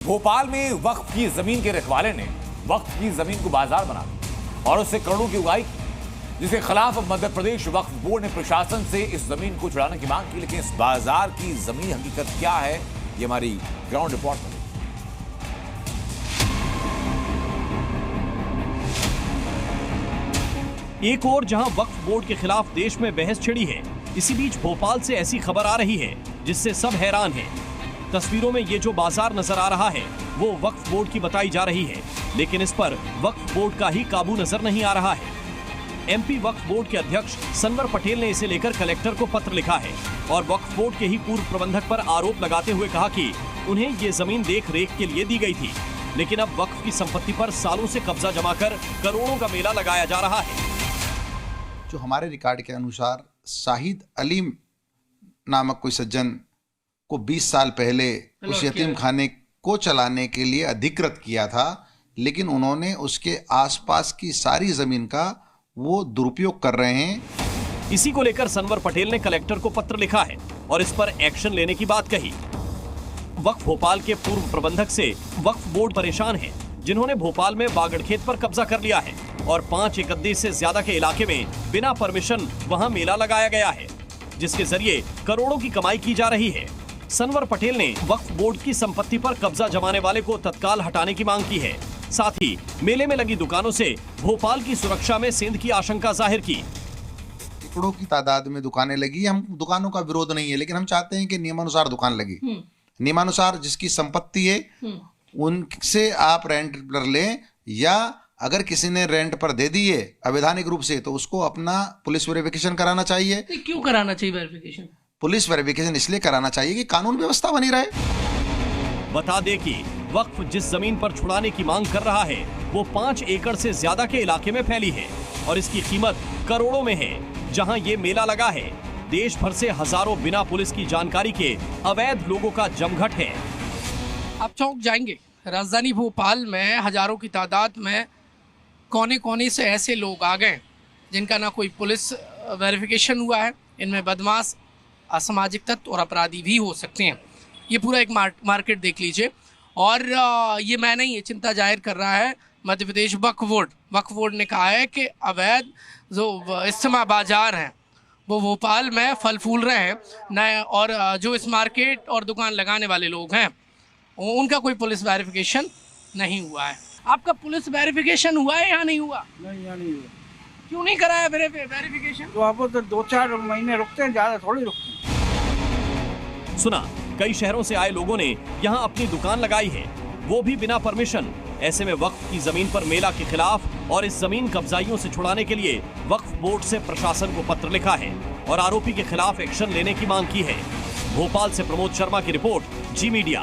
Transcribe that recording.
भोपाल में वक्फ की जमीन के रखवाले ने वक्फ की जमीन को बाजार बना दिया और उससे करोड़ों की उगाई की, जिसके खिलाफ मध्य प्रदेश वक्फ बोर्ड ने प्रशासन से इस जमीन को छुड़ाने की मांग की। लेकिन इस बाजार की जमीन हकीकत क्या है, ये हमारी ग्राउंड रिपोर्ट में। एक और जहां वक्फ बोर्ड के खिलाफ देश में बहस छिड़ी है, इसी बीच भोपाल से ऐसी खबर आ रही है जिससे सब हैरान हैं। तस्वीरों में ये जो बाजार नजर आ रहा है वो वक्फ बोर्ड की बताई जा रही है, लेकिन इस पर वक्फ बोर्ड का ही काबू नजर नहीं आ रहा है। एमपी वक्फ बोर्ड के अध्यक्ष सनवर पटेल ने इसे लेकर कलेक्टर को पत्र लिखा है और वक्फ बोर्ड के ही पूर्व प्रबंधक पर आरोप लगाते हुए कहा कि उन्हें ये जमीन देख रेख के लिए दी गई थी, लेकिन अब वक्फ की संपत्ति पर सालों से कब्जा जमाकर करोड़ों का मेला लगाया जा रहा है। जो हमारे रिकॉर्ड के अनुसार शाहिद अलीम नामक कोई सज्जन को 20 साल पहले उस यतीम खाने को चलाने के लिए अधिकृत किया था, लेकिन उन्होंने उसके आसपास की सारी जमीन का वो दुरुपयोग कर रहे हैं। इसी को लेकर सनवर पटेल ने कलेक्टर को पत्र लिखा है और इस पर एक्शन लेने की बात कही। वक्फ भोपाल के पूर्व प्रबंधक से वक्फ बोर्ड परेशान है, जिन्होंने भोपाल में बागड़खेत पर कब्जा कर लिया है और 5 एकड़ से ज्यादा के इलाके में बिना परमिशन वहां मेला लगाया गया है, जिसके जरिए करोड़ों की कमाई की जा रही है। सनवर पटेल ने वक्फ बोर्ड की संपत्ति पर कब्जा जमाने वाले को तत्काल हटाने की मांग की है। साथ ही मेले में लगी दुकानों से भोपाल की सुरक्षा में सेंध की आशंका जाहिर की। करोड़ों की तादाद में दुकानें लगी, हम दुकानों का विरोध नहीं है, लेकिन हम चाहते हैं कि नियमानुसार दुकान लगी। नियमानुसार जिसकी संपत्ति है उनसे आप रेंट पर लें, या अगर किसी ने रेंट पर दे दी है अवैधानिक रूप से तो उसको अपना पुलिस वेरिफिकेशन कराना चाहिए। क्यों कराना चाहिए वेरिफिकेशन? पुलिस वेरिफिकेशन इसलिए कराना चाहिए कि कानून व्यवस्था बनी रहे। बता दे कि वक्फ जिस जमीन पर छुड़ाने की मांग कर रहा है वो 5 एकड़ से ज्यादा के इलाके में फैली है और इसकी कीमत करोड़ों में है। जहां ये मेला लगा है, देश भर से हजारों बिना पुलिस की जानकारी के अवैध लोगों का जमघट है। आप चौंक जाएंगे, राजधानी भोपाल में हजारों की तादाद में कोने कोने से ऐसे लोग आ गए जिनका ना कोई पुलिस वेरिफिकेशन हुआ है। इनमें बदमाश, असामाजिक तत्व और अपराधी भी हो सकते हैं। ये पूरा एक मार्केट देख लीजिए, और ये मैं नहीं, ये चिंता जाहिर कर रहा है मध्य प्रदेश वक्फ बोर्ड। वक्फ बोर्ड ने कहा है कि अवैध जो इज्तिमा बाजार हैं वो भोपाल में फल फूल रहे हैं नए, और जो इस मार्केट और दुकान लगाने वाले लोग हैं उनका कोई पुलिस वेरिफिकेशन नहीं हुआ है। आपका पुलिस वेरिफिकेशन हुआ है या नहीं हुआ? नहीं, यहाँ नहीं हुआ। क्यों नहीं कराया वेरिफिकेशन? तो आप तो 2-4 महीने रुकते हैं, ज्यादा थोड़ी रुकते हैं। सुना, कई शहरों से आए लोगों ने यहाँ अपनी दुकान लगाई है, वो भी बिना परमिशन। ऐसे में वक्फ की जमीन पर मेला के खिलाफ और इस जमीन कब्जाइयों से छुड़ाने के लिए वक्फ बोर्ड से प्रशासन को पत्र लिखा है और आरोपी के खिलाफ एक्शन लेने की मांग की है। भोपाल से प्रमोद शर्मा की रिपोर्ट, जी मीडिया।